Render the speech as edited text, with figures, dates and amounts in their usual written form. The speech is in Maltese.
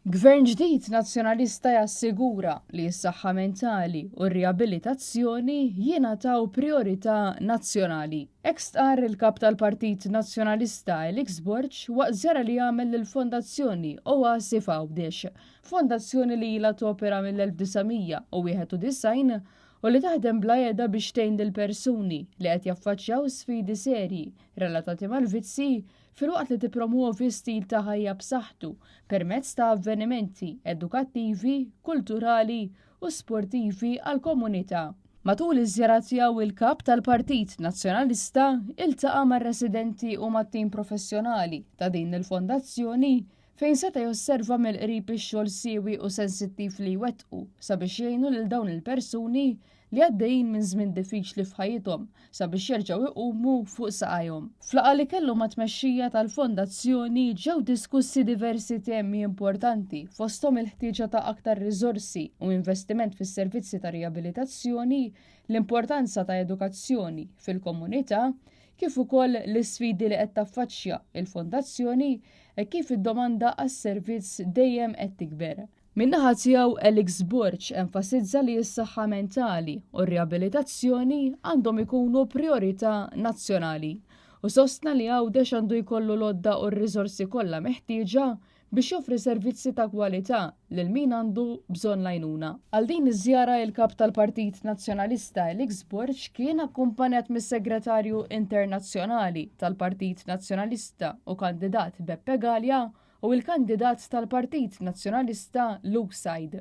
Gvern ġdid nazzjonalista jassigura li s-saħħa mentali u r-riabilitazzjoni jingħataw priorità nazzjonali. Hekk stqarr il-kap tal-Partit Nazzjonalista Elix Borg waqt żjara li għamel lill-Fondazzjoni Oasi Fawdesh, fondazzjoni li ilha topera mill-1991 u li taħdem bla jeda biex tgħin lill-persuni li qed jaffaċċjaw sfidi serji relatati mal-vizzi filwaqt li tippromuovi stil ta' ħajja b'saħħtu permezz ta' avvenimenti edukattivi, kulturali u sportivi għall-komunità. Matul iż-żjara tiegħu il-kap tal-Partit Nazzjonalista iltaqa' mar-residenti u mat-tim professjonali ta' din il-fondazzjoni fejn seta' josserva mill-qrib ix-xogħol siewi u sensittiv li jwettqu sabiex jgħinu lil dawn il-persuni li għaddejjin minn żmien diffiċli f'ħajjithom sabiex jerġgħu iqumu fuq saqajhom. Flaqa li kellu ma' tmexxija tal-fondazzjoni ġew diskussi diversi temi importanti fosthom il-ħtieġa ta' aktar riżorsi u investiment fis-servizzi ta' riabilitazzjoni, l-importanza ta' edukazzjoni fil-komunità, kif ukoll l-isfidi li qed taffaċċja il-fondazzjoni e kif id-domanda għas-servizz dejjem qed tikber. Min-naħa tiegħu Elix Borg enfasizza li s-saħħa mentali u r-riabilitazzjoni għandhom ikunu priorità nazzjonali u sostna li Għawdex għandu jkollu l-odda u r-riżorsi kollha meħtieġa biex joffri servizzi ta' kwalità lil min għandu bżonn għajnuna. Għal din iż-żjara il-kap tal-Partit Nazzjonalista Elix Borg kien akkumpanjat mis-Segretarju Internazzjonali tal-Partit Nazzjonalista u kandidat Beppe Galja u l-kandidat tal-Partit Nazzjonalista Luke Said.